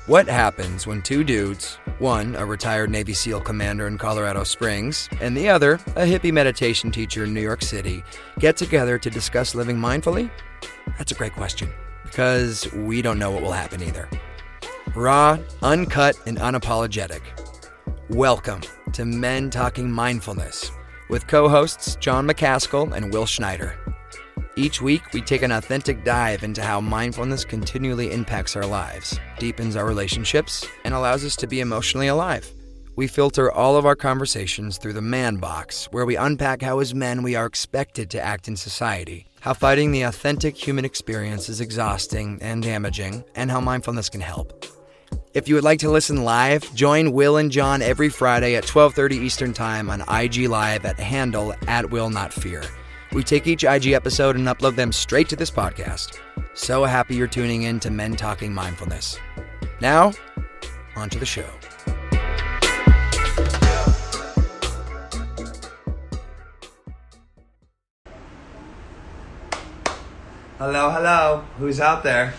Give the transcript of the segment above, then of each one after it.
What happens when two dudes, one a retired Navy SEAL commander in Colorado Springs, and the other a hippie meditation teacher in New York City, get together to discuss living mindfully? That's a great question, because we don't know what will happen either. Raw, uncut, and unapologetic. Welcome to Men Talking Mindfulness with co-hosts John McCaskill and Will Schneider. Each week, we take an authentic dive into how mindfulness continually impacts our lives, deepens our relationships, and allows us to be emotionally alive. We filter all of our conversations through the man box, where we unpack how as men we are expected to act in society, how fighting the authentic human experience is exhausting and damaging, and how mindfulness can help. If you would like to listen live, join Will and John every Friday at 12:30 Eastern Time on IG Live at handle @WillNotFear. We take each IG episode and upload them straight to this podcast. So happy you're tuning in to Men Talking Mindfulness. Now, on to the show. Hello. Who's out there?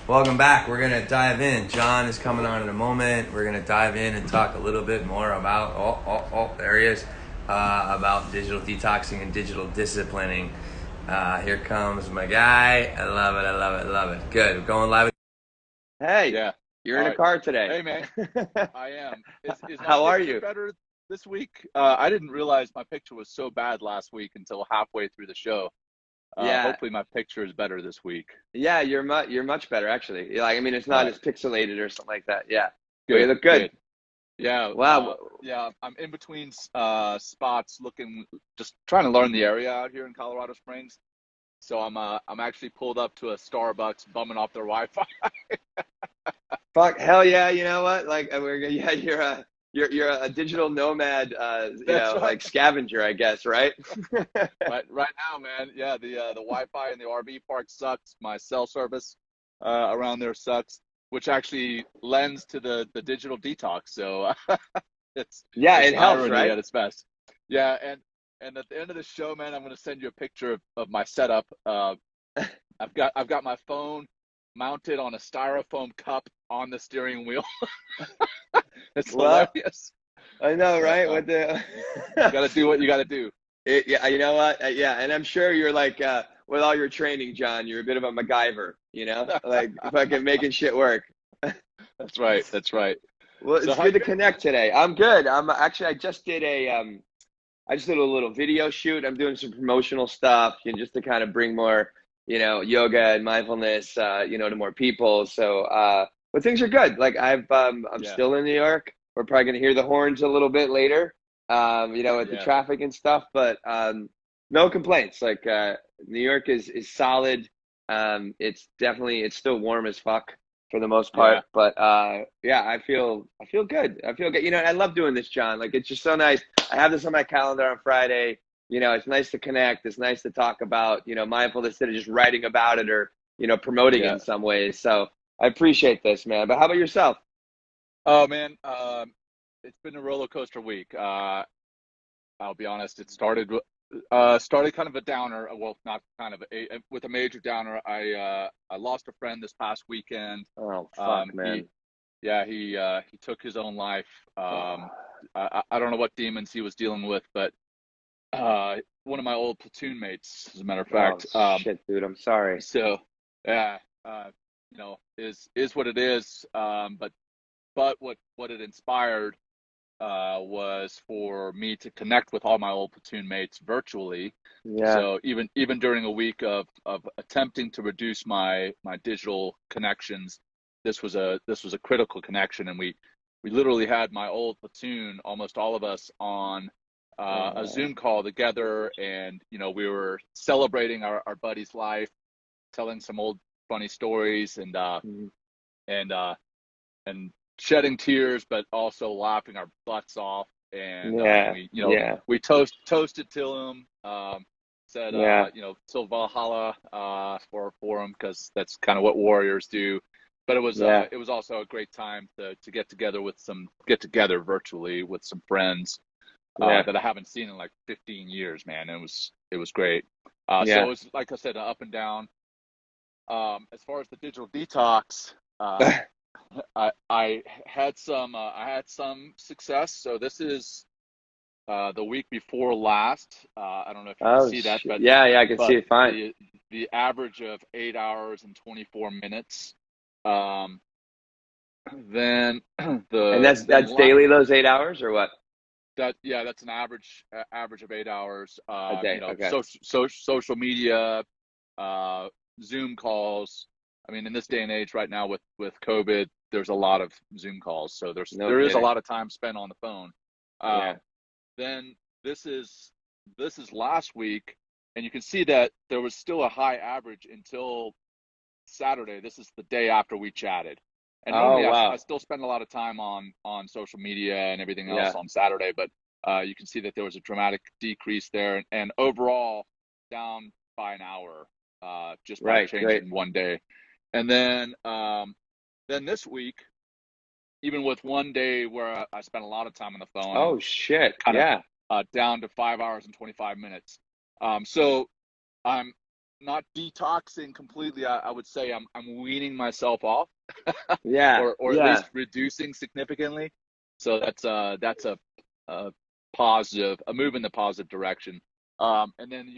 Welcome back. We're going to dive in. John is coming on in a moment. We're going to dive in and talk a little bit more about, there he is. About digital detoxing and digital disciplining. Here comes my guy. I love it. Good. We're going live. Hey, yeah. You're in a car today. Hey, man. I am. Is How are you? Better this week? I didn't realize my picture was so bad last week until halfway through the show. Yeah. Hopefully my picture is better this week. Yeah, you're much better actually. It's not as pixelated or something like that. Yeah. Good. You look good. Yeah. Wow. Yeah, I'm in between spots just trying to learn the area out here in Colorado Springs. So I'm actually pulled up to a Starbucks bumming off their Wi-Fi. Fuck, hell yeah, you know what? You're a digital nomad, Right. like scavenger, I guess, right? Right now, man. Yeah, the Wi-Fi in the RV park sucks. My cell service around there sucks, which actually lends to the digital detox. So it helps, right? At its best. Yeah, and at the end of the show, man, I'm going to send you a picture of my setup. I've got my phone mounted on a styrofoam cup on the steering wheel. It's hilarious. I know, right? You got to do what you got to do. You know what? And I'm sure you're like, with all your training, John, you're a bit of a MacGyver, like fucking making shit work. That's right. Well, it's good to connect today. I'm good. I just did a little video shoot. I'm doing some promotional stuff, just to kind of bring more, yoga and mindfulness, to more people. So, but things are good. Like I'm still in New York. We're probably going to hear the horns a little bit later, with the traffic and stuff, but, no complaints. Like, New York is solid. It's still warm as fuck for the most part, but, I feel good. I love doing this, John. Like, it's just so nice. I have this on my calendar on Friday. It's nice to connect. It's nice to talk about, mindfulness instead of just writing about it or, promoting it in some ways. So I appreciate this, man. But how about yourself? Oh, man. It's been a roller coaster week. I'll be honest. It started kind of a downer. Well, not kind of with a major downer. I lost a friend this past weekend. Oh, fuck, man. He took his own life. I don't know what demons he was dealing with, but one of my old platoon mates, as a matter of fact. Shit, dude, I'm sorry. So, is what it is. But what it inspired was for me to connect with all my old platoon mates virtually. Yeah. So even during a week of attempting to reduce my digital connections, this was a critical connection, and we literally had my old platoon, almost all of us, on a Zoom call together, and we were celebrating our buddy's life, telling some old funny stories, and shedding tears, but also laughing our butts off. And we toasted to him, said till Valhalla for him, because that's kind of what warriors do. But it was also a great time to get together virtually with some friends that I haven't seen in like 15 years, man. It was great. So it was, like I said, up and down. As far as the digital detox, I had some success. So this is the week before last. I don't know if you can see that, but yeah, I can see it fine. The average of 8 hours and 24 minutes. Then and that's daily, those 8 hours, or what? That's an average of 8 hours. A day. Okay. Social media, Zoom calls. I mean, in this day and age right now with COVID, there's a lot of Zoom calls. So there is a lot of time spent on the phone. Then this is last week, and you can see that there was still a high average until Saturday. This is the day after we chatted. And normally I still spend a lot of time on social media and everything else on Saturday, but you can see that there was a dramatic decrease there, and overall down by an hour just by changing one day. And then this week, even with one day where I spent a lot of time on the phone. Oh shit! Down to 5 hours and 25 minutes. So I'm not detoxing completely. I would say I'm weaning myself off. or at least reducing significantly. So that's a positive, a move in the positive direction. And then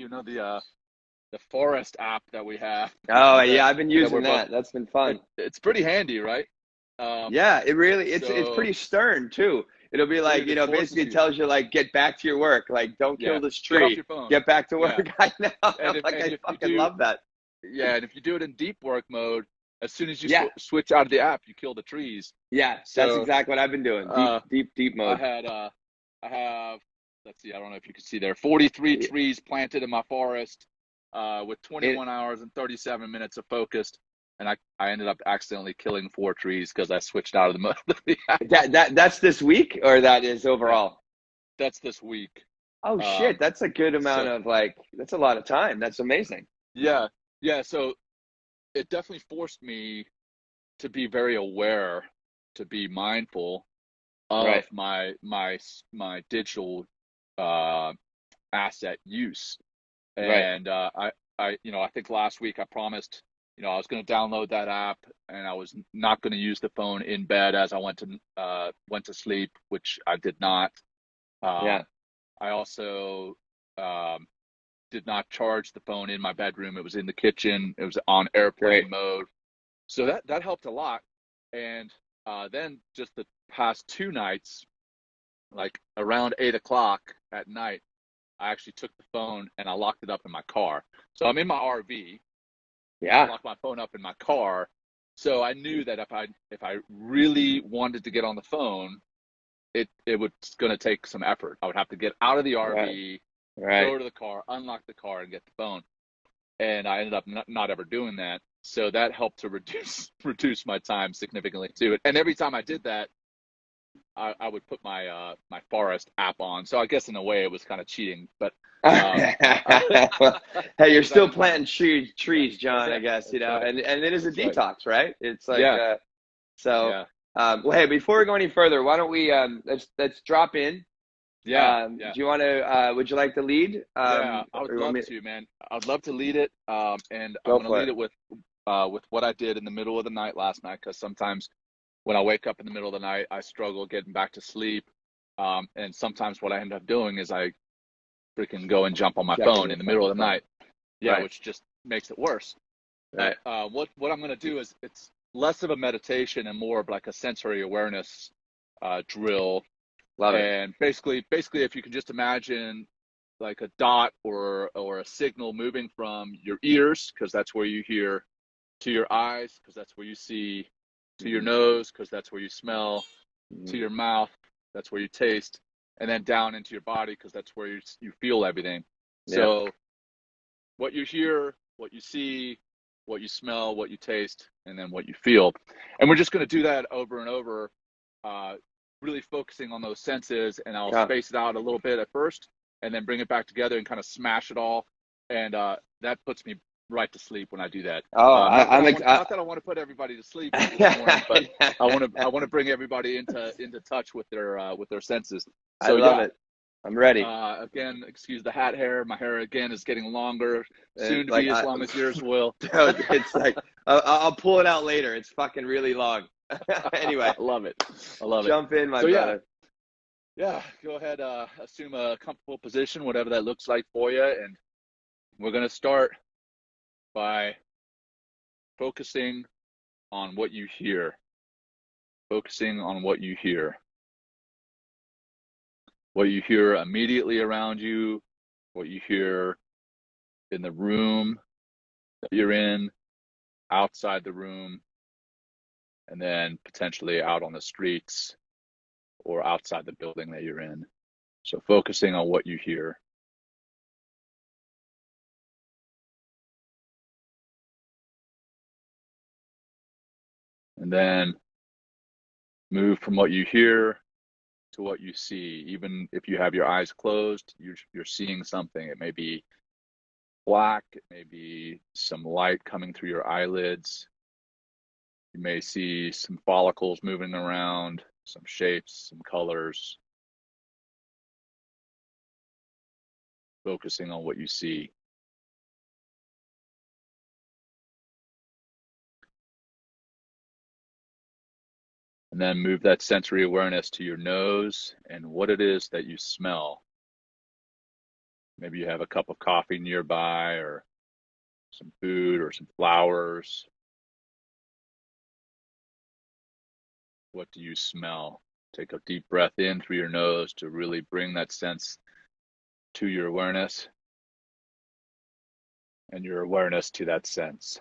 the Forest app that we have. Oh yeah, I've been using that. That's been fun. It's pretty handy, right? It really it's pretty stern too. It'll be like, basically it tells you like, get back to your work, like don't kill this tree, get back to work. I know. I fucking love that. Yeah, and if you do it in deep work mode, as soon as you switch out of the app, you kill the trees. Yeah, so, that's exactly what I've been doing. Deep mode. I have, let's see, I don't know if you can see there, 43 trees planted in my forest with 21 hours and 37 minutes of focused. And I ended up accidentally killing 4 trees because I switched out of the mode. That's this week, or that is overall? That's this week. Oh shit, that's a good amount of that's a lot of time. That's amazing. Yeah. So it definitely forced me to be very aware, to be mindful of my digital asset use. And I think last week I promised, I was going to download that app, and I was not going to use the phone in bed as I went to sleep, which I did not. I also did not charge the phone in my bedroom. It was in the kitchen. It was on airplane mode. So that helped a lot. And then just the past 2 nights, like around 8 o'clock at night, I actually took the phone and I locked it up in my car. So I'm in my RV. I locked my phone up in my car. So I knew that if I really wanted to get on the phone, it was going to take some effort. I would have to get out of the RV, go to the car, unlock the car, and get the phone. And I ended up not ever doing that. So that helped to reduce my time significantly too. And every time I did that, I would put my my Forest app on. So I guess in a way it was kind of cheating, but hey, you're still planting trees, John, I guess, and it is a detox, right? It's like well, hey, before we go any further, why don't we let's drop in. Do you want to would you like to lead? I would love to, man. I'd love to lead it, and I'm going to lead it with what I did in the middle of the night last night, because sometimes when I wake up in the middle of the night, I struggle getting back to sleep. And sometimes what I end up doing is I freaking go and jump on my phone in the middle of the night. Which just makes it worse. What I'm going to do is, it's less of a meditation and more of like a sensory awareness drill. Love it. And basically, if you can just imagine like a dot or a signal moving from your ears, because that's where you hear, to your eyes, because that's where you see, to your nose, because that's where you smell, to your mouth, that's where you taste, and then down into your body, because that's where you feel everything. So what you hear, what you see, what you smell, what you taste, and then what you feel. And we're just going to do that over and over, really focusing on those senses, and I'll space it out a little bit at first, and then bring it back together and kind of smash it all. And that puts me right to sleep when I do that. Not that I want to put everybody to sleep this morning, but I want to bring everybody into touch with their senses. So I love it. I'm ready. Again, excuse the hat hair. My hair again is getting longer, soon to be as long as yours will. It's like I'll pull it out later. It's fucking really long. Anyway, I love it. I love it. Jump in, my brother. Yeah, go ahead. Assume a comfortable position, whatever that looks like for you, and we're gonna start by focusing on what you hear. Focusing on what you hear. What you hear immediately around you, what you hear in the room that you're in, outside the room, and then potentially out on the streets or outside the building that you're in. So focusing on what you hear. And then move from what you hear to what you see. Even if you have your eyes closed, you're seeing something. It may be black, it may be some light coming through your eyelids. You may see some follicles moving around, some shapes, some colors. Focusing on what you see. And then move that sensory awareness to your nose and what it is that you smell. Maybe you have a cup of coffee nearby, or some food, or some flowers. What do you smell? Take a deep breath in through your nose to really bring that sense to your awareness, and your awareness to that sense.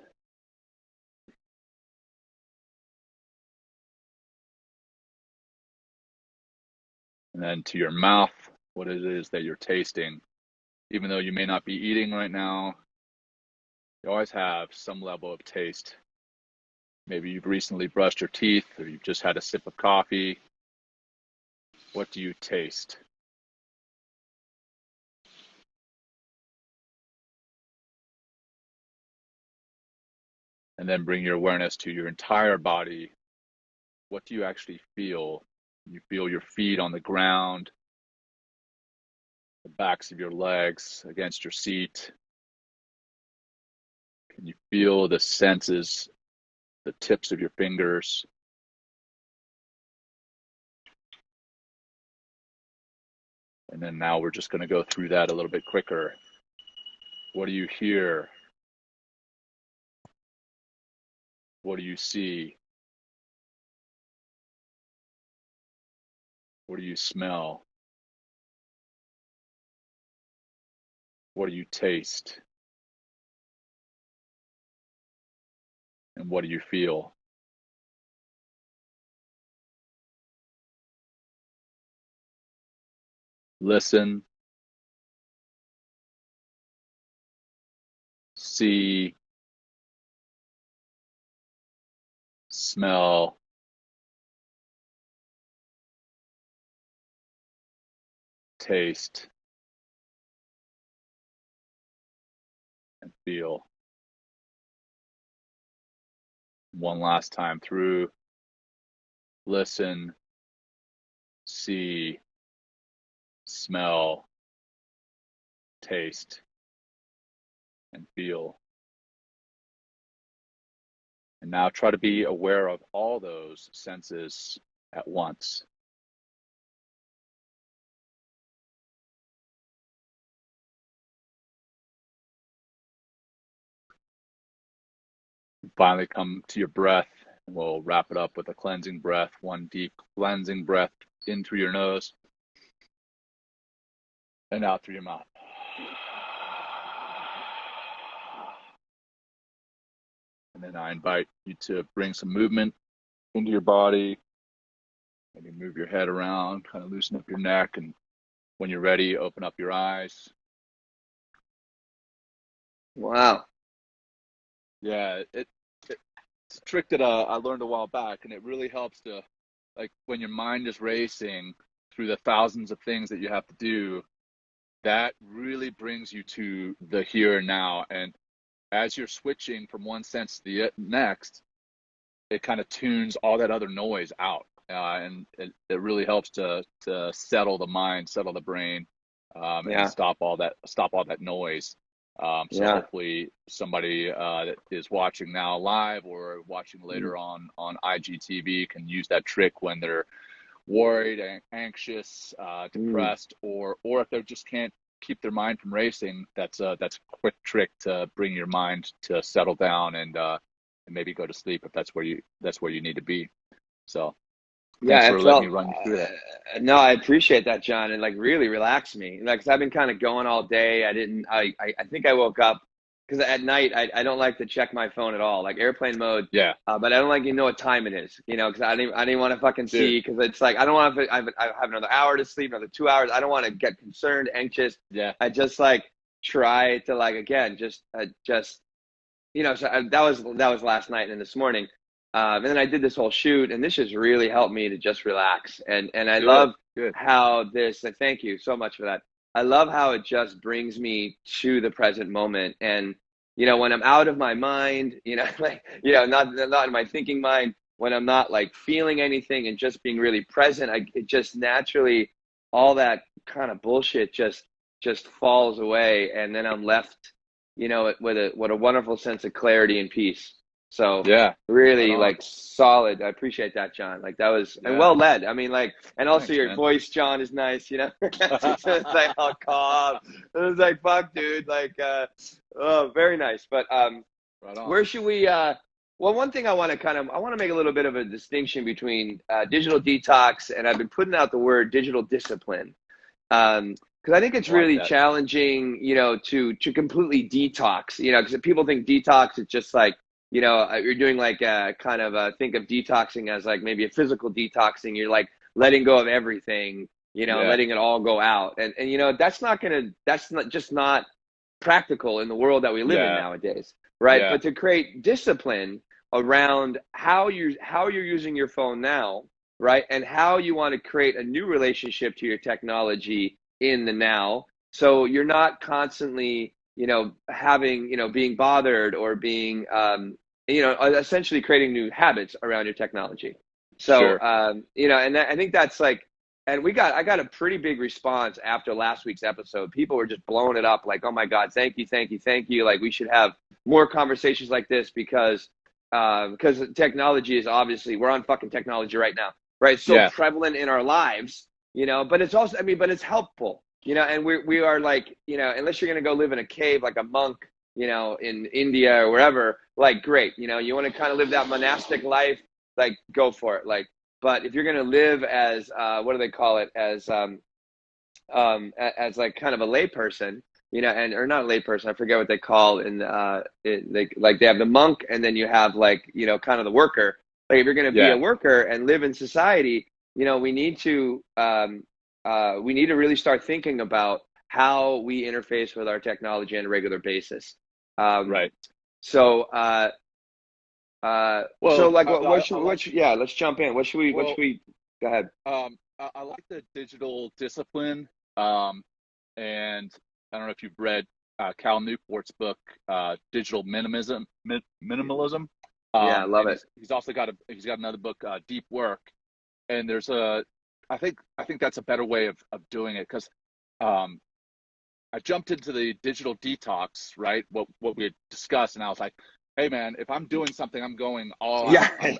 And then to your mouth, what it is that you're tasting. Even though you may not be eating right now, you always have some level of taste. Maybe you've recently brushed your teeth, or you've just had a sip of coffee. What do you taste? And then bring your awareness to your entire body. What do you actually feel? You feel your feet on the ground, the backs of your legs against your seat. Can you feel the senses, the tips of your fingers? And then now we're just going to go through that a little bit quicker. What do you hear? What do you see? What do you smell? What do you taste? And what do you feel? Listen, see, smell, taste, and feel. One last time through. Listen, see, smell, taste, and feel. And now try to be aware of all those senses at once. Finally come to your breath, and we'll wrap it up with a cleansing breath. One deep cleansing breath in through your nose and out through your mouth. And then I invite you to bring some movement into your body. Maybe move your head around, kind of loosen up your neck, and when you're ready, open up your eyes. Wow. Yeah, it's a trick that I learned a while back, and it really helps to, like, when your mind is racing through the thousands of things that you have to do, that really brings you to the here and now. And as you're switching from one sense to the next, it kind of tunes all that other noise out. And it really helps to settle the mind, settle the brain, and stop all that noise. So hopefully somebody that is watching now live or watching later on IGTV can use that trick when they're worried, anxious, depressed, or if they just can't keep their mind from racing. That's a quick trick to bring your mind to settle down and maybe go to sleep if that's where you need to be. So thanks for letting me run you through that. No, I appreciate that, John, and like really relaxed me. Like, 'cause I've been kind of going all day. I think I woke up because at night I don't like to check my phone at all, like airplane mode. Yeah. But I don't like what time it is, because I didn't want to fucking see, because it's like I don't want to. I have another hour to sleep, another 2 hours. I don't want to get concerned, anxious. Yeah. I just like try to like again just So that was last night and this morning. And then I did this whole shoot, and this has really helped me to just relax. And I love how this, thank you so much for that. I love how it just brings me to the present moment. And, when I'm out of my mind, not in my thinking mind, when I'm not like feeling anything and just being really present, it just naturally, all that kind of bullshit just falls away. And then I'm left, with a wonderful sense of clarity and peace. So really like solid. I appreciate that, John. Like that was and well led. I mean, like, and also your voice, John, is nice. It's like all calm. It was like, fuck, dude. Like, very nice. But where should we? Well, one thing I want to make a little bit of a distinction between digital detox, and I've been putting out the word digital discipline. Because I think it's really challenging, to completely detox. Because people think detox is just like, you're doing like think of detoxing as like maybe a physical detoxing. You're like letting go of everything, letting it all go out. And that's not practical in the world that we live in nowadays. Right. Yeah. But to create discipline around how you're using your phone now, right. And how you want to create a new relationship to your technology in the now. So you're not constantly being bothered or being, essentially creating new habits around your technology. So, and I think that's like, and I got a pretty big response after last week's episode. People were just blowing it up like, oh my God, thank you. Like we should have more conversations like this because technology is obviously, we're on fucking technology right now, right? So prevalent in our lives, but it's also, but it's helpful. And we are like, unless you're going to go live in a cave like a monk, in India or wherever, like, great. You want to kind of live that monastic life, like, go for it. Like, but if you're going to live as, what do they call it? As like kind of a lay person, or not a lay person, I forget what they call they have the monk, and then you have like, kind of the worker. Like if you're going to be a worker and live in society, we need to really start thinking about how we interface with our technology on a regular basis. Right. So, let's jump in. What should we, go ahead. I like the digital discipline. And I don't know if you've read Cal Newport's book, Digital Minimalism. I love it. He's also got another book, Deep Work. And there's I think that's a better way of doing it, because I jumped into the digital detox, right? What we had discussed, and I was like, hey man, if I'm doing something, I'm going all out. I'm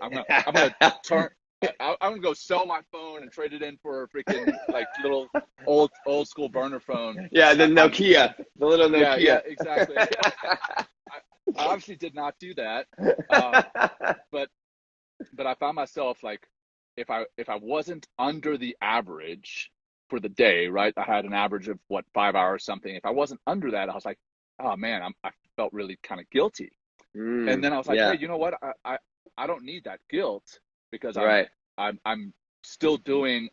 gonna go sell my phone and trade it in for a freaking like little old school burner phone. Yeah, the Nokia, the little Nokia. Yeah, exactly. I obviously did not do that, but I found myself like, if I wasn't under the average for the day, right? I had an average of 5 hours something. If I wasn't under that, I was like, oh man, I felt really kind of guilty. And then I was like, hey, you know what? I don't need that guilt, because I'm still doing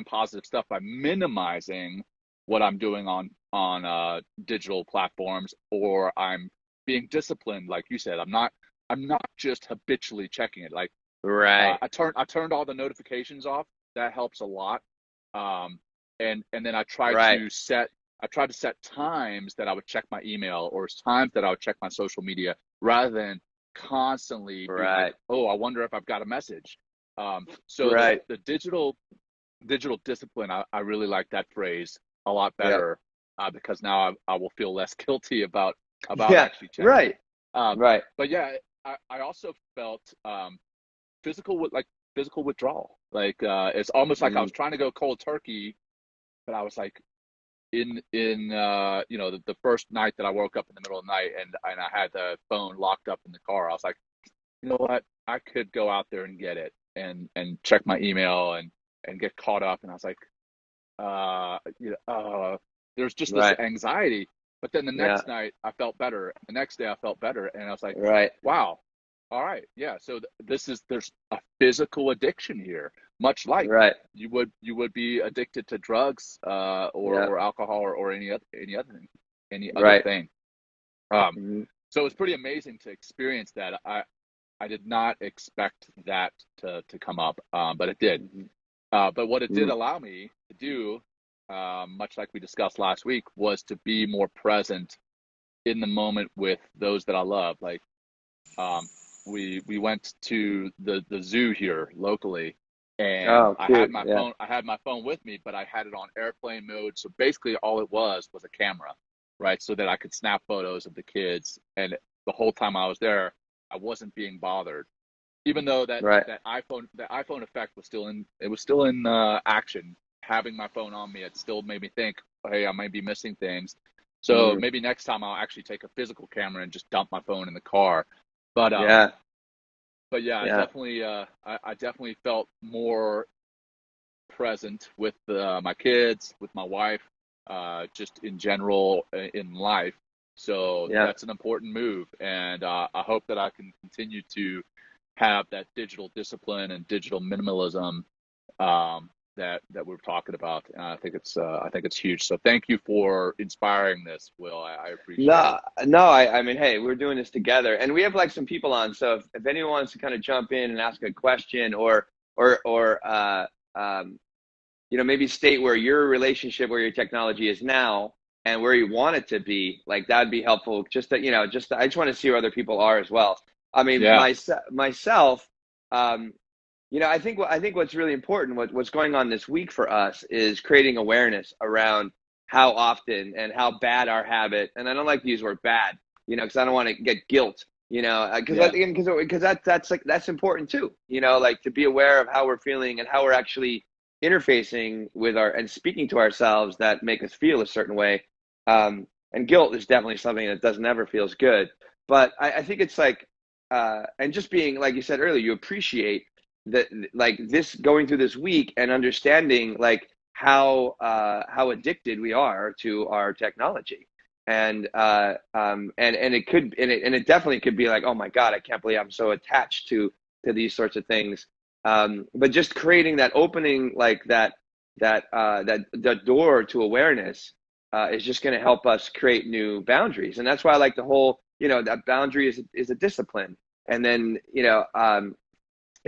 positive stuff by minimizing what I'm doing on digital platforms, or I'm being disciplined, like you said. I'm not just habitually checking it. Like, I turned all the notifications off. That helps a lot. And then I tried to set times that I would check my email, or times that I would check my social media, rather than constantly being like, oh, I wonder if I've got a message. The digital discipline, I really like that phrase a lot better. because now I will feel less guilty about actually checking. Right. Right. But yeah, I also felt physical withdrawal. Like it's almost like I was trying to go cold turkey, but I was like in the first night that I woke up in the middle of the night and I had the phone locked up in the car. I was like, you know what? I could go out there and get it and check my email and get caught up. And I was like, there's just this anxiety. But then the next night I felt better. The next day I felt better, and I was like, wow, all right, yeah. So there's a physical addiction here, much like you would be addicted to drugs or alcohol or any other thing. So it's pretty amazing to experience that. I did not expect that to come up, but it did. But what it did allow me to do, much like we discussed last week, was to be more present in the moment with those that I love. Like we went to the zoo here locally, and I had my phone with me, but I had it on airplane mode. So basically all it was a camera, right? So that I could snap photos of the kids. And the whole time I was there, I wasn't being bothered, even though that iPhone effect was still in action. Having my phone on me, it still made me think, hey, I might be missing things. So maybe next time I'll actually take a physical camera and just dump my phone in the car. But I definitely felt more present with my kids, with my wife, just in general in life. So that's an important move, and I hope that I can continue to have that digital discipline and digital minimalism that we're talking about. And I think it's huge. So thank you for inspiring this, Will. I appreciate it. No, I mean, hey, we're doing this together, and we have like some people on. So if anyone wants to kind of jump in and ask a question or maybe state where your relationship, where your technology is now, and where you want it to be, like that'd be helpful. I just want to see where other people are as well. I mean, myself, I think what's really important, what's going on this week for us is creating awareness around how often and how bad our habit, and I don't like to use the word bad, because I don't want to get guilt, because that's important too, like to be aware of how we're feeling and how we're actually interfacing with and speaking to ourselves that make us feel a certain way. And guilt is definitely something that never feels good. But I think it's like, and just being, like you said earlier, you appreciate that, like this going through this week and understanding like how addicted we are to our technology. And it definitely could be like, oh my God, I can't believe I'm so attached to these sorts of things. But just creating that opening, like that door to awareness, is just going to help us create new boundaries. And that's why I like the whole, that boundary is a discipline. And then,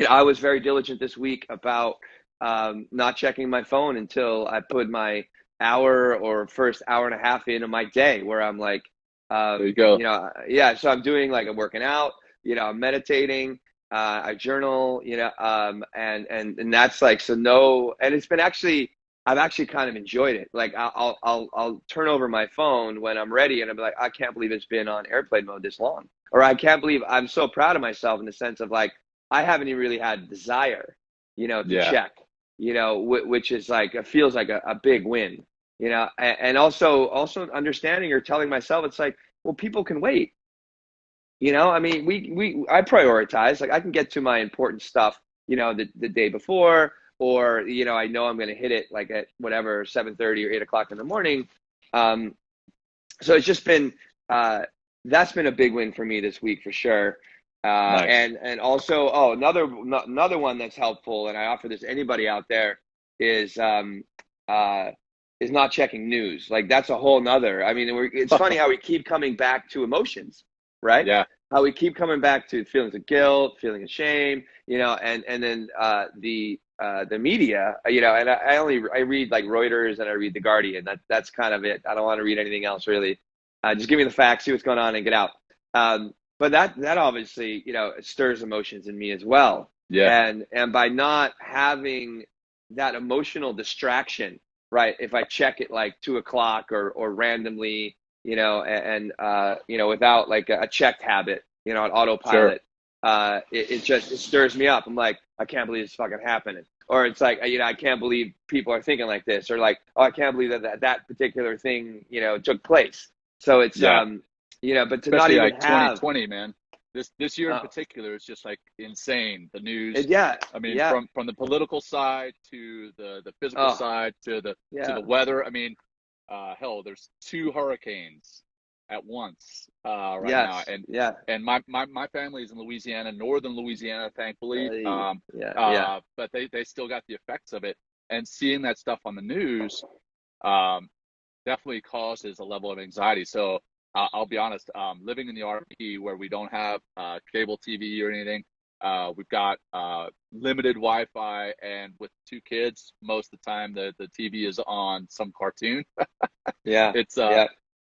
I was very diligent this week about not checking my phone until I put my hour or first hour and a half into my day, where I'm like, there you go. So I'm doing like, I'm working out, I'm meditating, I journal, and that's like, and it's been I've actually kind of enjoyed it. Like I'll turn over my phone when I'm ready, and I'm like, I can't believe it's been on airplane mode this long, or I can't believe, I'm so proud of myself in the sense of like, I haven't even really had desire, to check, which is like, it feels like a big win, and also understanding or telling myself, it's like, well, people can wait. I mean, I prioritize, like I can get to my important stuff, the day before, or, I know I'm going to hit it like at whatever, 7:30 or 8 o'clock in the morning. So it's just been, that's been a big win for me this week for sure. Nice. And also, another one that's helpful, and I offer this to anybody out there, is not checking news. Like that's a whole nother, I mean, it's funny how we keep coming back to emotions, right? Yeah. How we keep coming back to feelings of guilt, feeling of shame, and then the media, and I read like Reuters and I read The Guardian. That's kind of it. I don't want to read anything else really. Just give me the facts, see what's going on, and get out. But that obviously, it stirs emotions in me as well. Yeah. And by not having that emotional distraction, right? If I check it like 2 o'clock or randomly, and without like a checked habit, on autopilot, it just stirs me up. I'm like, I can't believe it's fucking happening. Or it's like, I can't believe people are thinking like this, or like, oh, I can't believe that particular thing, took place. So it's, but to especially not even like have 2020, man. This year in particular is just like insane. The news. yeah, I mean, from the political side to the physical side to the weather. I mean, hell, there's 2 hurricanes at once right now, and my family is in Louisiana, northern Louisiana, thankfully. But they still got the effects of it, and seeing that stuff on the news definitely causes a level of anxiety. So I'll be honest, living in the RP where we don't have cable TV or anything, we've got limited Wi-Fi, and with 2 kids, most of the time the TV is on some cartoon. It's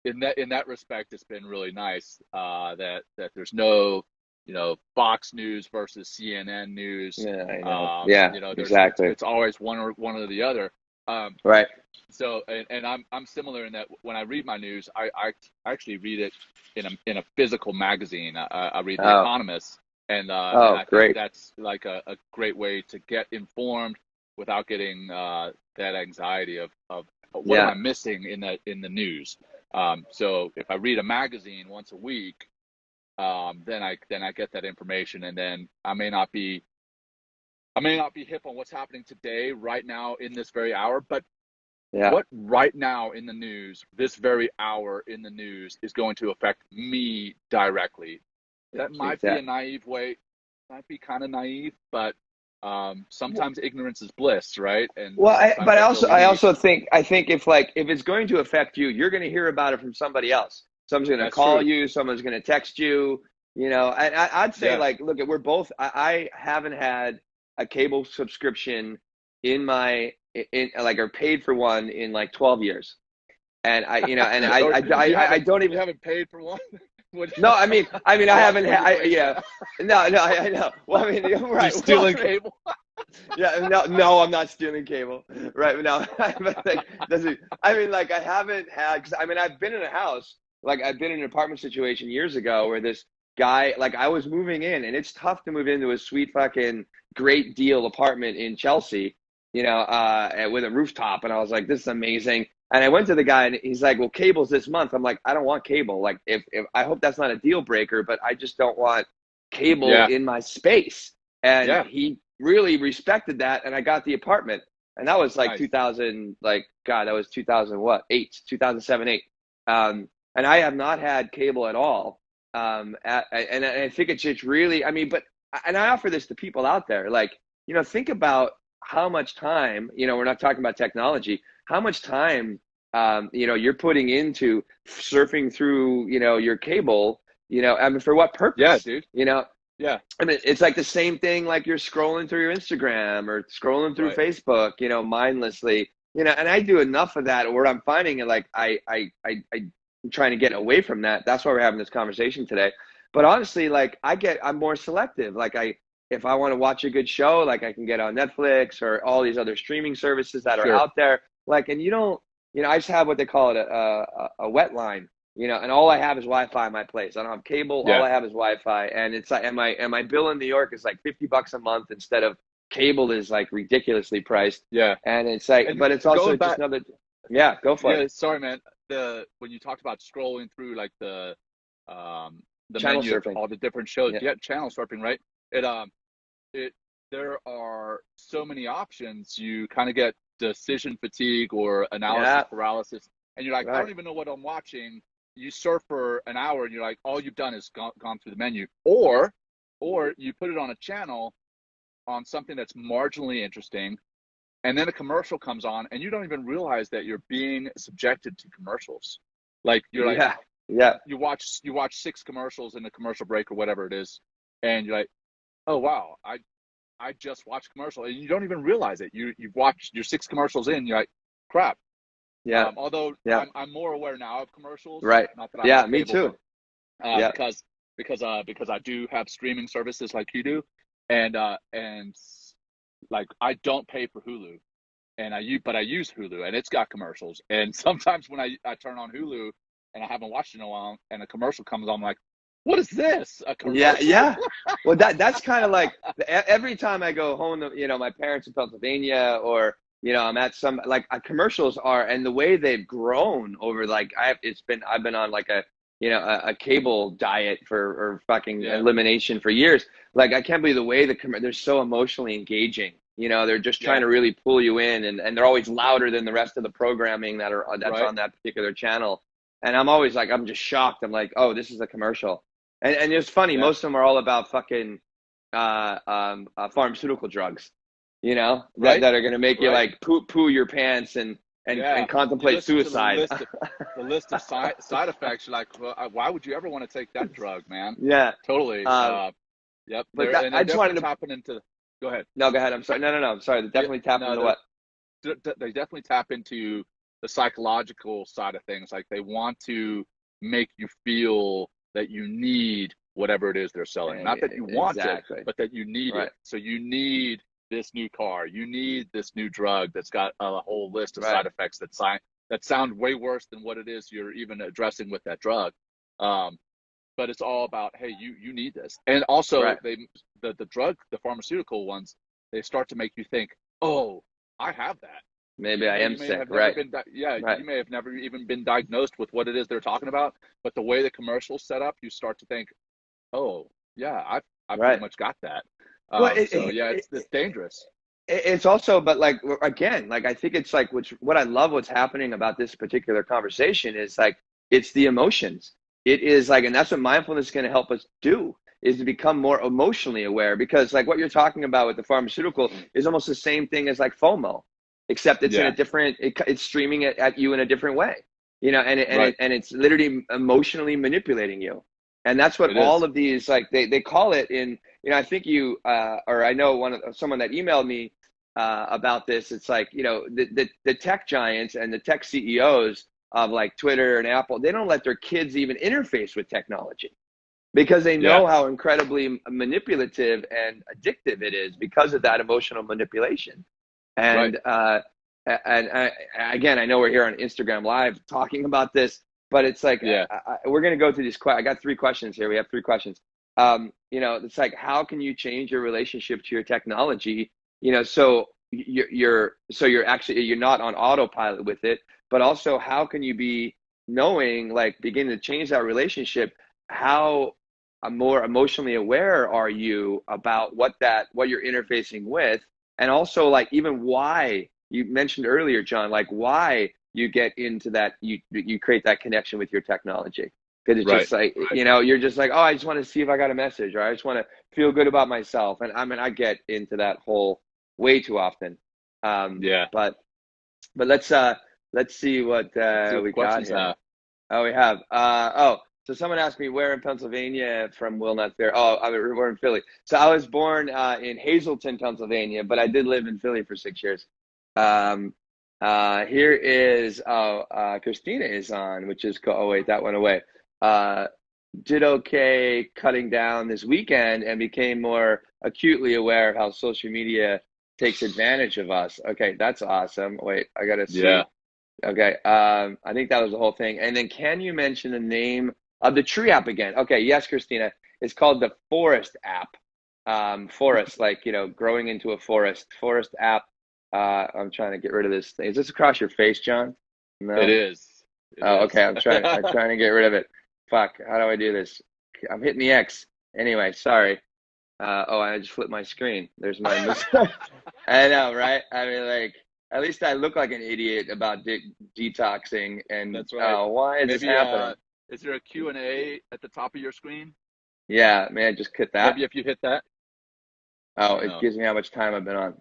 in that respect, it's been really nice that there's no Fox News versus CNN News. I know. Exactly. It's always one or the other. Right. So and I'm similar in that when I read my news, I actually read it in a physical magazine. I read The Economist, and I think that's like a great way to get informed without getting that anxiety of what am I missing in the news. So if I read a magazine once a week, then I get that information, and then I may not be hip on what's happening today, right now, in this very hour, but what right now in the news, this very hour in the news, is going to affect me directly. That might be a naive way, might be kind of naive, but sometimes ignorance is bliss, right? And I also think if it's going to affect you, you're going to hear about it from somebody else. Someone's going to call you, someone's going to text you, and I'd say look, we're both, I haven't had a cable subscription or paid for one in like 12 years. And I don't even haven't paid for one. No, I mean, I haven't had, no, I know. Well, I mean, right. You're stealing cable? No, I'm not stealing cable. Right. No, I haven't had, cause I've been in a house, I've been in an apartment situation years ago where this guy, I was moving in, and it's tough to move into a sweet fucking great deal apartment in Chelsea, with a rooftop. And I was like, this is amazing. And I went to the guy, and he's like, well, cable's this month. I'm like, I don't want cable. If I hope that's not a deal breaker, but I just don't want cable in my space. And he really respected that. And I got the apartment, and that was 2000, that was 2007, 8. And I have not had cable at all. And I think it's just really, and I offer this to people out there, think about how much time, we're not talking about technology, how much time, you're putting into surfing through, your cable, for what purpose? Yeah, dude. It's like the same thing, you're scrolling through your Instagram or scrolling through Facebook, mindlessly, and I do enough of that where I'm finding it, I'm trying to get away from that. That's why we're having this conversation today. But honestly, I'm more selective. If I want to watch a good show, I can get on Netflix or all these other streaming services that are out there. And you don't, I just have what they call it a wet line, and all I have is Wi-Fi in my place. I don't have cable. All I have is Wi-Fi. And it's and my bill in New York is $50 a month instead of cable is ridiculously priced. Yeah. And it's but it's also just another, go for it. Sorry, man. When you talked about scrolling through the channel menu surfing, of all the different shows, channel surfing, right? There are so many options. You kind of get decision fatigue or analysis paralysis, and you're like, I don't even know what I'm watching. You surf for an hour, and you're like, all you've done is gone through the menu, or you put it on a channel on something that's marginally interesting, and then a commercial comes on, and you don't even realize that you're being subjected to commercials. You watch 6 commercials in a commercial break or whatever it is, and you're like, oh wow, I just watched commercial, and you don't even realize it. You've watched your 6 commercials in, you're like, crap. Although I'm more aware now of commercials. Right. Not that I me too. Because I do have streaming services like you do, and I don't pay for Hulu. and I use Hulu, and it's got commercials. And sometimes when I turn on Hulu and I haven't watched it in a while, and a commercial comes on, I'm like, what is this? A commercial? Yeah. Well, that's kind of like every time I go home, my parents in Pennsylvania, or I'm at some commercials are, and the way they've grown over I've been on like a cable diet or fucking elimination for years. Like, I can't believe the way they're so emotionally engaging. They're just trying to really pull you in, and they're always louder than the rest of the programming that's on that particular channel. And I'm always like, I'm just shocked. I'm like, oh, this is a commercial. And it's funny, most of them are all about fucking pharmaceutical drugs, that are going to make you like poo your pants and contemplate suicide. The list of side effects. You're like, well, why would you ever want to take that drug, man? Yeah, totally. Yep. But I just wanted to tap into. Go ahead. No, go ahead. I'm sorry. No. I'm sorry. They definitely tap into what? They definitely tap into the psychological side of things. Like, they want to make you feel that you need whatever it is they're selling. Not that you want it, but that you need it. So you need this new car. You need this new drug that's got a whole list of side effects that sound way worse than what it is you're even addressing with that drug. But it's all about, hey, you need this. And also the pharmaceutical ones, they start to make you think, oh, I have that. Maybe I am sick, You may have never even been diagnosed with what it is they're talking about, but the way the commercial's set up, you start to think, oh, yeah, I've pretty much got that. It's dangerous. It's also, but again, I think it's what I love what's happening about this particular conversation is it's the emotions. It is and that's what mindfulness is going to help us do, is to become more emotionally aware, because what you're talking about with the pharmaceutical is almost the same thing as FOMO. Except it's in a different, it's streaming it at you in a different way, and it's literally emotionally manipulating you. And that's what all of these, they call it in, I think or I know someone that emailed me about this. It's the tech giants and the tech CEOs of Twitter and Apple, they don't let their kids even interface with technology, because they know how incredibly manipulative and addictive it is because of that emotional manipulation. And again, I know we're here on Instagram Live talking about this, but it's we're going to go through these. I got 3 questions here. We have 3 questions. It's how can you change your relationship to your technology? So you're not on autopilot with it, but also how can you be knowing, beginning to change that relationship? How more emotionally aware are you about what you're interfacing with? And also, even why you mentioned earlier, John, why you get into that, you create that connection with your technology. Because it's just you're just oh, I just want to see if I got a message, or I just want to feel good about myself. And I get into that whole way too often. But let's see what we got here. Now. Oh, we have. So someone asked me where in Pennsylvania from Will Not Fair. Oh, we're in Philly. So I was born in Hazleton, Pennsylvania, but I did live in Philly for 6 years. Here is Christina is on, which is cool. Oh wait, that went away. Did okay cutting down this weekend and became more acutely aware of how social media takes advantage of us. Okay, that's awesome. Wait, I gotta see. Yeah. Okay. I think that was the whole thing. And then can you mention the name of the tree app again? Okay. Yes, Christina. It's called the Forest app. Forest, growing into a forest app. I'm trying to get rid of this thing. Is this across your face, John? No. It is. Okay. I'm trying to get rid of it. Fuck. How do I do this? I'm hitting the X. Anyway, sorry. I just flipped my screen. There's my mistake. I know, right? I mean, at least I look like an idiot about detoxing. And that's right. Why is this happening? Is there a Q&A at the top of your screen? Yeah, may I just hit that? Maybe if you hit that. Oh, it gives me how much time I've been on.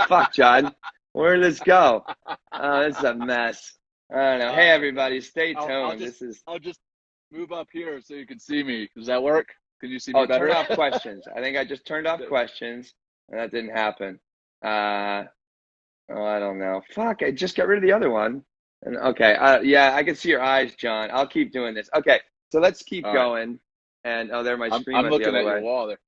Fuck, John. Where did this go? Oh, this is a mess. I don't know. Hey, everybody, stay tuned. I'll just move up here so you can see me. Does that work? Can you see me better? Turn off questions. I think I just turned off questions, and that didn't happen. I don't know. Fuck, I just got rid of the other one. And okay, I can see your eyes, John. I'll keep doing this. Okay, so let's keep going. And oh, there my screen I'm went the looking other at way. your wall there.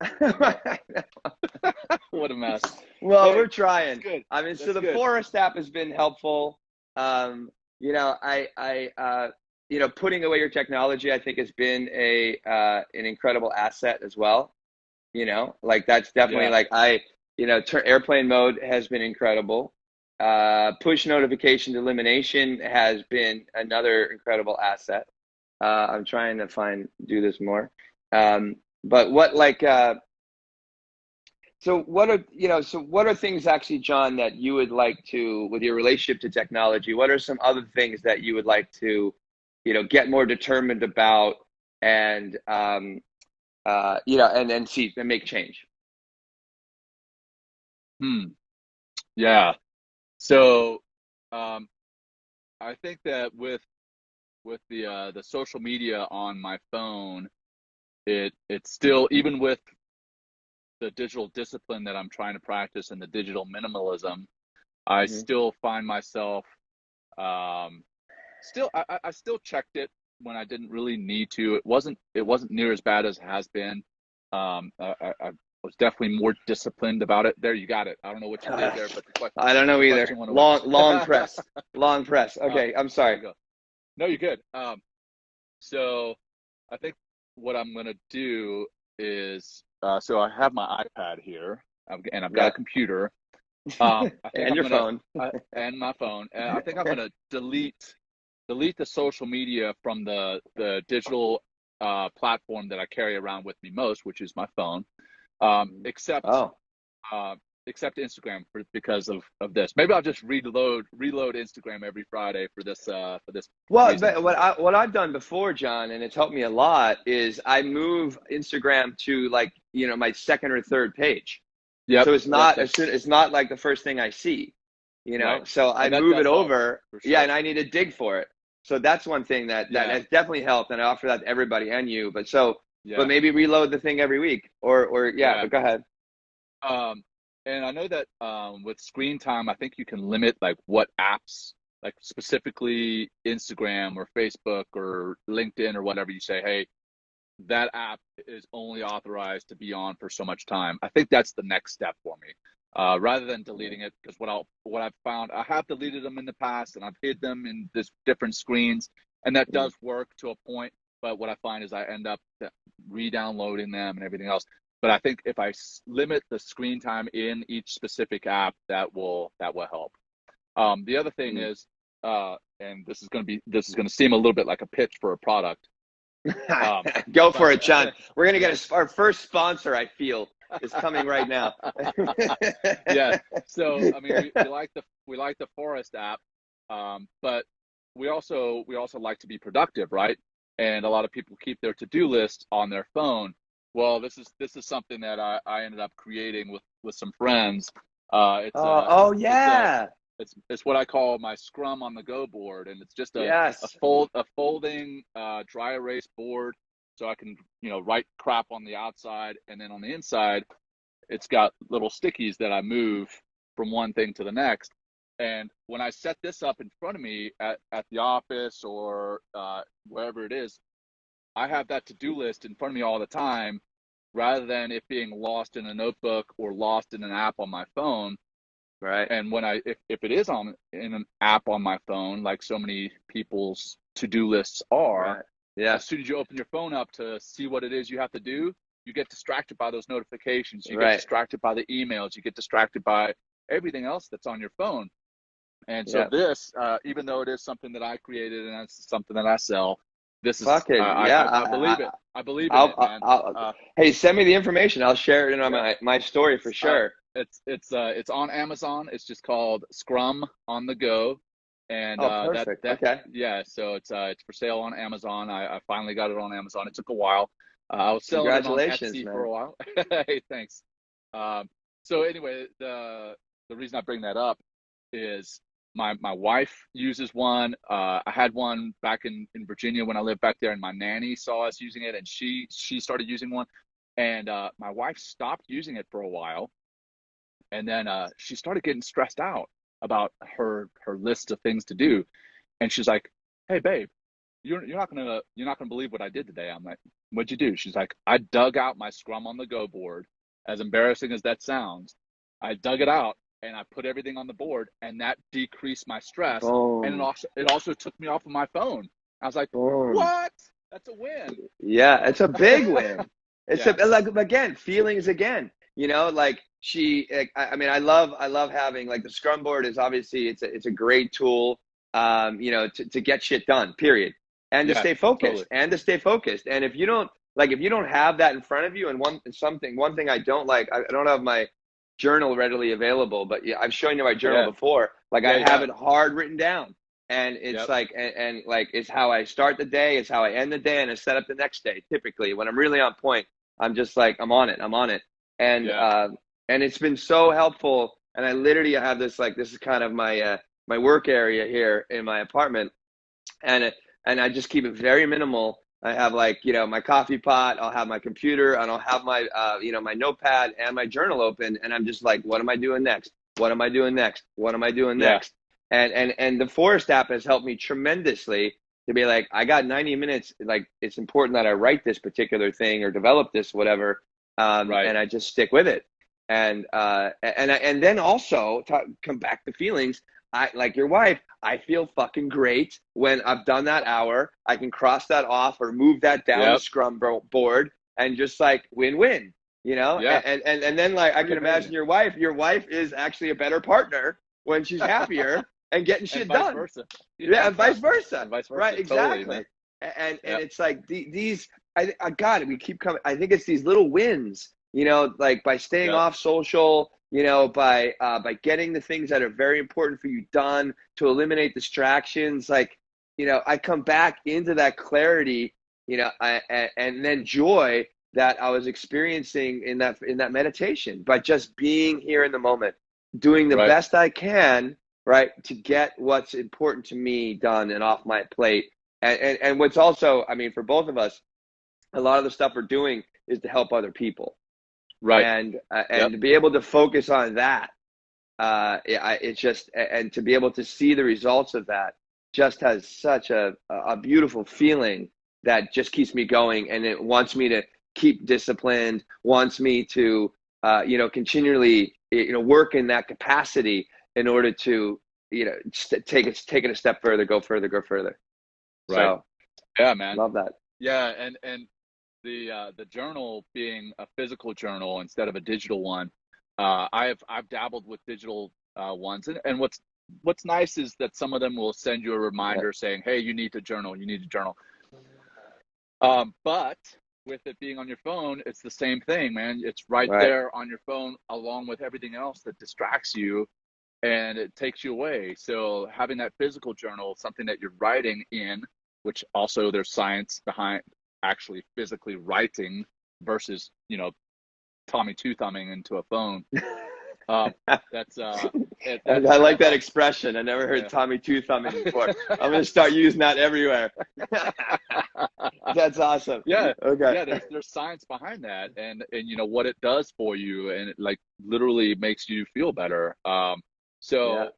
What a mess. Well, Hey, we're trying. good. I mean, That's so the good. Forest app has been helpful. You know, you know, putting away your technology, I think, has been an incredible asset as well. You know, like that's definitely like you know, airplane mode has been incredible. Push notification elimination has been another incredible asset. I'm trying to do this more. But what like so what are what are things actually, John, that you would like to, with your relationship to technology, what are some other things that you would like to, you know, get more determined about and you know, and see and make change? Yeah. So I think that with the social media on my phone, it's still, even with the digital discipline that I'm trying to practice and the digital minimalism, I still find myself I still checked it when I didn't really need to. It wasn't near as bad as it has been. I was definitely more disciplined about it. There, you got it. I don't know what you did there, but I don't know either. Long press. Long press. Okay, I'm sorry. No, you're good. So I think what I'm gonna do is, so I have my iPad here, and I've got a computer. I think and your phone. And my phone. And I think I'm gonna delete the social media from the digital platform that I carry around with me most, which is my phone. Except Instagram because of this. Maybe I'll just reload Instagram every Friday for this Well, reason. what I've done before, John, and it's helped me a lot, is I move Instagram to, like, you know, my second or third page. Yeah. So it's not like the first thing I see, you know. Right. So I move it over. Sure. Yeah, and I need to dig for it. So that's one thing that has definitely helped, and I offer that to everybody and you. But but maybe reload the thing every week, or But go ahead. And I know that with screen time, I think you can limit like what apps, like specifically Instagram or Facebook or LinkedIn or whatever, you say, hey, that app is only authorized to be on for so much time. I think that's the next step for me, rather than deleting it, because what I've found, I have deleted them in the past and I've hid them in this different screens, and that does work to a point. But what I find is I end up re-downloading them and everything else. But I think if I limit the screen time in each specific app, that will help. The other thing is, and this is going to seem a little bit like a pitch for a product. Go for it, John. We're going to get our first sponsor, I feel, is coming right now. Yeah. So, I mean, we like the Forest app, but we also like to be productive, right? And a lot of people keep their to-do list on their phone. Well, this is something that I ended up creating with some friends. It's what I call my Scrum on the Go board, and it's just a folding dry erase board, so I can, you know, write crap on the outside, and then on the inside, it's got little stickies that I move from one thing to the next. And when I set this up in front of me at the office or wherever it is, I have that to-do list in front of me all the time, rather than it being lost in a notebook or lost in an app on my phone. Right. And when if it is in an app on my phone, like so many people's to-do lists are, as soon as you open your phone up to see what it is you have to do, you get distracted by those notifications. You get distracted by the emails. You get distracted by everything else that's on your phone. And so this, even though it is something that I created and it's something that I sell, this is, I believe it. I believe in it, man. Hey, send me the information. I'll share it in my story for sure. It's on Amazon. It's just called Scrum on the Go, and perfect. Okay. Yeah, so it's for sale on Amazon. I finally got it on Amazon. It took a while. I was selling it on Etsy for a while. Hey, thanks. So anyway, the reason I bring that up is my wife uses one. I had one back in Virginia when I lived back there, and my nanny saw us using it, and she started using one, and my wife stopped using it for a while, and then she started getting stressed out about her list of things to do, and she's like, "Hey, babe, you're not gonna believe what I did today. I'm like, what'd you do? She's like, I dug out my Scrum on the Go board. As embarrassing as that sounds, I dug it out and I put everything on the board, and that decreased my stress. Boom. And it also took me off of my phone. I was like, Boom. what? That's a win. Yeah, it's a big win. It's yeah. like, again, feelings again. You know, like I mean, I love having, like, the Scrum board is obviously it's a great tool, you know, to get shit done, period. And to stay focused, And if you don't have that in front of you, and one thing I don't like, I don't have my journal readily available, but yeah, I've shown you my journal before. Like, I have it hard written down, and it's like, and like, it's how I start the day, it's how I end the day, and I set up the next day. Typically, when I'm really on point, I'm just like, I'm on it. And it's been so helpful. And I literally have this, like, this is kind of my my work area here in my apartment, and I just keep it very minimal. I have, like, you know, my coffee pot, I'll have my computer, and I'll have my you know, my notepad and my journal open, and I'm just like, what am I doing next? What am I doing next? What am I doing next? And the Forest app has helped me tremendously to be like, I got 90 minutes. Like, it's important that I write this particular thing or develop this, whatever. And I just stick with it. And then also come back to feelings. I, like your wife, I feel fucking great when I've done that hour. I can cross that off or move that down the Scrum board, and just, like, win-win, you know? And then, like, I can imagine your wife is actually a better partner when she's happier and getting shit done. Versa. And vice versa. Right, exactly. Totally, and it's like these, we keep coming. I think it's these little wins, you know, like, by staying off social, you know, by getting the things that are very important for you done, to eliminate distractions. Like, you know, I come back into that clarity, you know, and then joy that I was experiencing in that meditation, by just being here in the moment, doing the best I can, right, to get what's important to me done and off my plate. And what's also, I mean, for both of us, a lot of the stuff we're doing is to help other people. Right. And to be able to focus on that, it's just, and to be able to see the results of that just has such a beautiful feeling that just keeps me going. And it wants me to keep disciplined, wants me to, you know, continually, you know, work in that capacity in order to, you know, take it a step further, go further. Right. So, yeah, man. Love that. Yeah. And the journal being a physical journal instead of a digital one, I've dabbled with digital ones, and what's nice is that some of them will send you a reminder saying, hey, you need to journal. But with it being on your phone, it's the same thing, man. It's right there on your phone, along with everything else that distracts you and it takes you away. So having that physical journal, something that you're writing in, which also there's science behind actually physically writing versus, you know, Tommy two thumbing into a phone. I like that expression. I never heard Tommy two thumbing before. I'm gonna start using that everywhere. That's awesome. Yeah. Okay. Yeah. There's science behind that, and you know what it does for you, and it, like, literally makes you feel better. So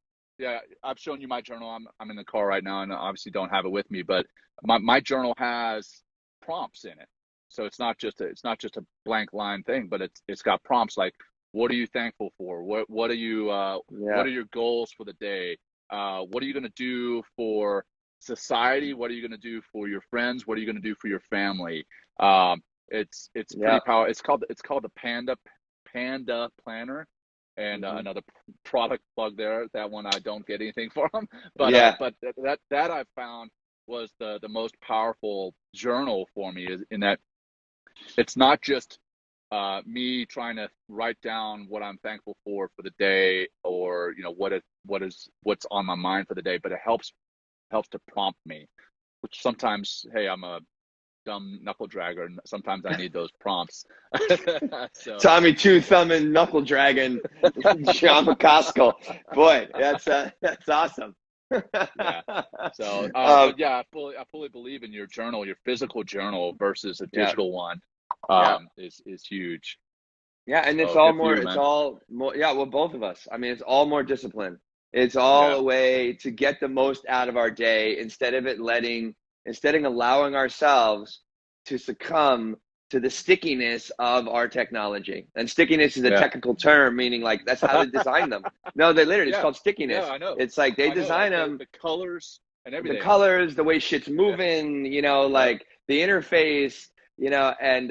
I've shown you my journal. I'm in the car right now, and I obviously don't have it with me, but my journal has prompts in it. So it's not just a blank line thing, but it's got prompts like, what are you thankful for? What are you what are your goals for the day? What are you going to do for society? What are you going to do for your friends? What are you going to do for your family? It's pretty powerful. It's called the Panda Planner. And another product plug there. That one I don't get anything from, but that I found was the most powerful journal for me, is in that it's not just me trying to write down what I'm thankful for the day, or, you know, what's on my mind for the day, but it helps to prompt me, which sometimes, hey, I'm a dumb knuckle dragger, and sometimes I need those prompts. So. Tommy two thumbing knuckle dragon, John McCaskill. Boy, that's awesome. So I fully believe in your journal, your physical journal versus a digital one. Is huge. Yeah, and it's all more. It's all more. Yeah, well, both of us. I mean, it's all more discipline. It's all a way to get the most out of our day, instead of instead of allowing ourselves to succumb to the stickiness of our technology. And stickiness is a technical term, meaning like that's how they design them. No, they literally, it's called stickiness. Yeah, I know. It's like they design them. The colors and everything. The colors, the way shit's moving, you know, like the interface, you know, and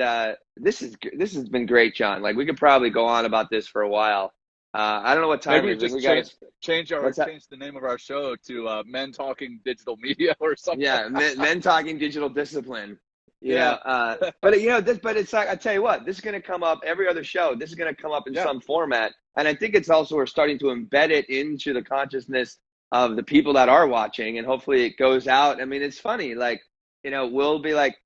this has been great, John. Like we could probably go on about this for a while. I don't know what time maybe we just change the name of our show to Men Talking Digital Media or something. Yeah, men Talking Digital Discipline. But you know this, but it's like I tell you what, this is going to come up every other show. This is going to come up in some format, and I think it's also we're starting to embed it into the consciousness of the people that are watching, and hopefully it goes out. I mean, it's funny, like, you know, we'll be like,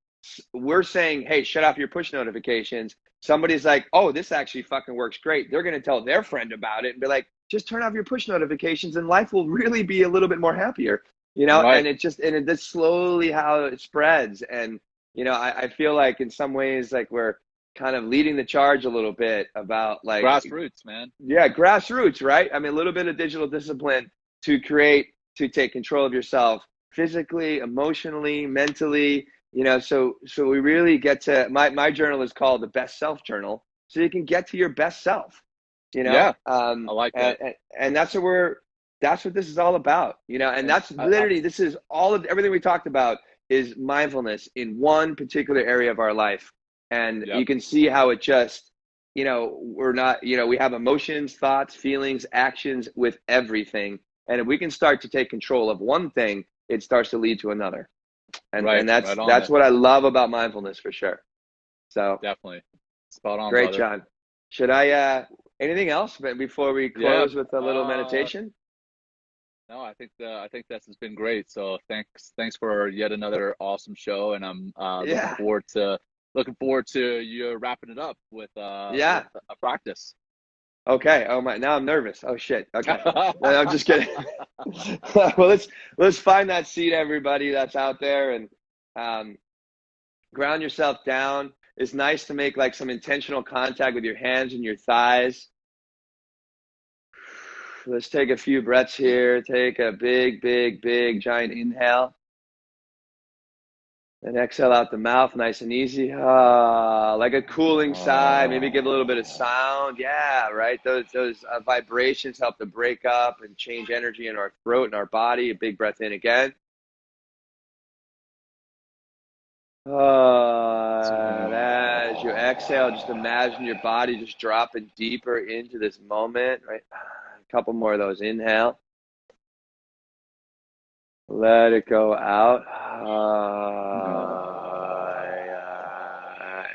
we're saying, hey, shut off your push notifications. Somebody's like, oh, this actually fucking works great. They're going to tell their friend about it and be like, just turn off your push notifications and life will really be a little bit more happier, you know? Right. And it's slowly how it spreads. And, you know, I feel like in some ways, like we're kind of leading the charge a little bit about like grassroots, man. Yeah. Grassroots, right? I mean, a little bit of digital discipline to take control of yourself physically, emotionally, mentally, you know, so we really get to, my journal is called the Best Self Journal. So you can get to your best self, you know? Yeah, I like that. And that's what this is all about, you know? And that's literally, this is all of everything we talked about is mindfulness in one particular area of our life. And you can see how it just, you know, we're not, you know, we have emotions, thoughts, feelings, actions with everything. And if we can start to take control of one thing, it starts to lead to another. And that's what I love about mindfulness for sure. So definitely spot on. Great, brother. John. Should I anything else before we close with a little meditation? No, I think this has been great. So thanks for yet another awesome show, and I'm looking forward to you wrapping it up with a practice. Okay. Oh my! Now I'm nervous. Oh shit. Okay. I'm just kidding. Well, let's find that seat, everybody that's out there, and ground yourself down. It's nice to make like some intentional contact with your hands and your thighs. Let's take a few breaths here. Take a big, giant inhale. And exhale out the mouth, nice and easy. Like a cooling sigh. Maybe give a little bit of sound. Yeah, right. Those vibrations help to break up and change energy in our throat and our body. A big breath in again. And as you exhale, just imagine your body just dropping deeper into this moment. Right. A couple more of those. Inhale. Let it go out.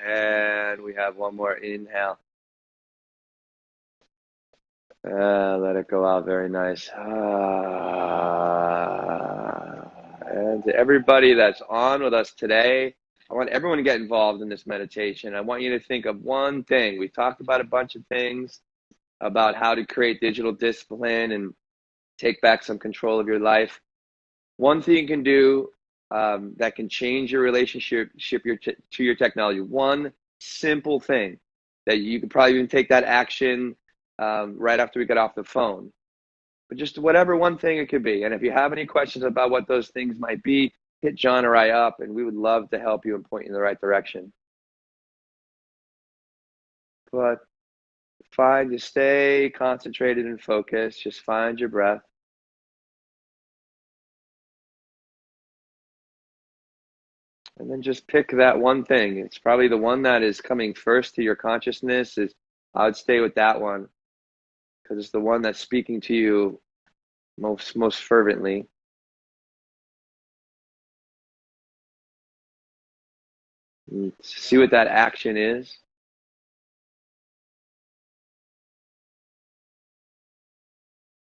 And we have one more inhale. Let it go out. Very nice. And to everybody that's on with us today, I want everyone to get involved in this meditation. I want you to think of one thing. We talked about a bunch of things about how to create digital discipline and take back some control of your life. One thing you can do that can change your relationship to your technology. One simple thing that you could probably even take that action right after we get off the phone. But just whatever one thing it could be. And if you have any questions about what those things might be, hit John or I up, and we would love to help you and point you in the right direction. But to stay concentrated and focused. Just find your breath. And then just pick that one thing. It's probably the one that is coming first to your consciousness. I would stay with that one because it's the one that's speaking to you most fervently. And see what that action is.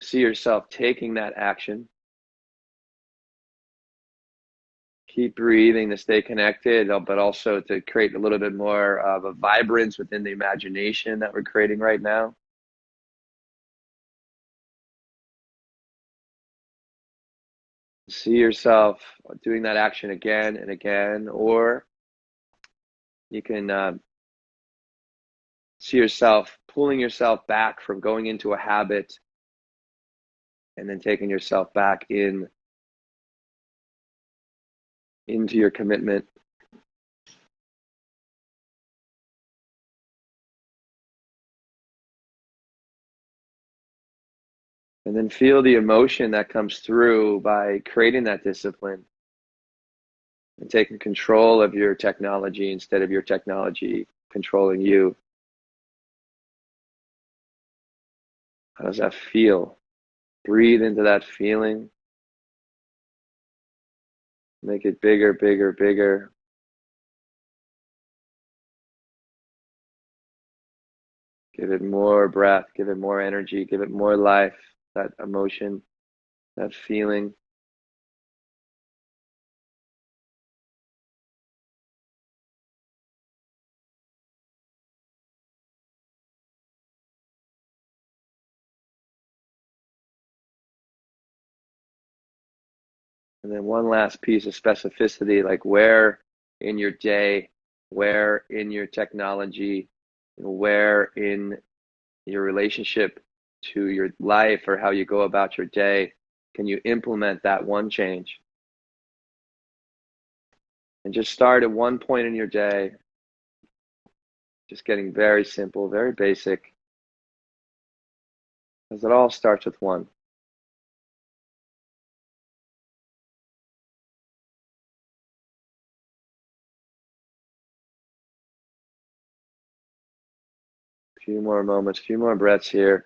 See yourself taking that action. Keep breathing to stay connected, but also to create a little bit more of a vibrance within the imagination that we're creating right now. See yourself doing that action again and again, or you can see yourself pulling yourself back from going into a habit and then taking yourself back in into your commitment. And then feel the emotion that comes through by creating that discipline and taking control of your technology instead of your technology controlling you. How does that feel? Breathe into that feeling. Make it bigger, bigger, bigger. Give it more breath, give it more energy, give it more life, that emotion, that feeling. And then one last piece of specificity, like where in your day, where in your technology, where in your relationship to your life or how you go about your day, can you implement that one change? And just start at one point in your day, just getting very simple, very basic, because it all starts with one. A few more moments, a few more breaths here.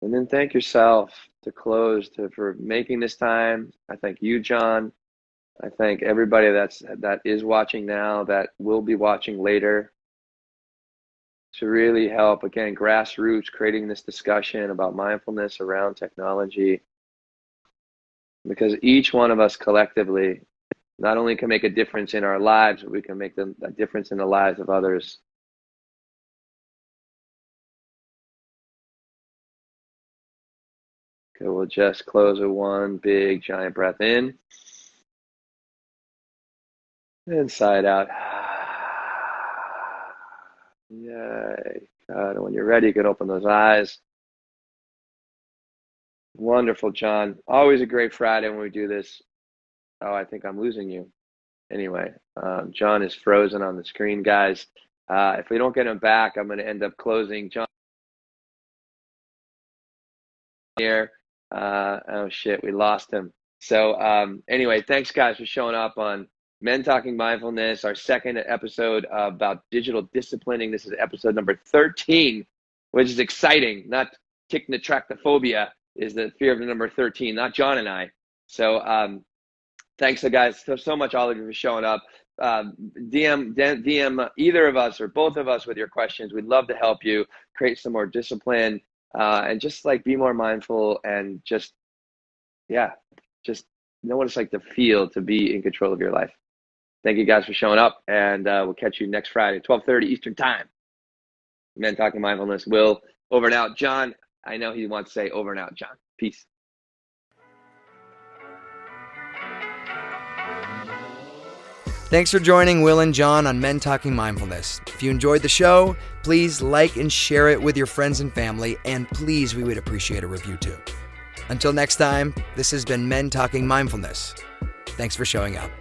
And then thank yourself to close for making this time. I thank you, John. I thank everybody that is watching now, that will be watching later, to really help, again, grassroots, creating this discussion about mindfulness around technology. Because each one of us collectively not only can make a difference in our lives, but we can make a difference in the lives of others. Okay, we'll just close with one big giant breath in. And sigh it out. Yay. God, and when you're ready, you can open those eyes. Wonderful, John. Always a great Friday when we do this. Oh, I think I'm losing you. Anyway, John is frozen on the screen, guys. If we don't get him back, I'm going to end up closing. John here. Oh, shit, we lost him. So anyway, thanks, guys, for showing up on Men Talking Mindfulness, our second episode about digital disciplining. This is episode number 13, which is exciting. Not kicking the tractophobia is the fear of the number 13, not John and I. So thanks, guys, so much, all of you, for showing up. DM either of us or both of us with your questions. We'd love to help you create some more discipline and just like be more mindful and just know what it's like to feel to be in control of your life. Thank you, guys, for showing up, and we'll catch you next Friday, 12:30 Eastern Time. Men Talking Mindfulness. Will, over and out. John, I know he wants to say over and out, John. Peace. Thanks for joining Will and John on Men Talking Mindfulness. If you enjoyed the show, please like and share it with your friends and family, and please, we would appreciate a review too. Until next time, this has been Men Talking Mindfulness. Thanks for showing up.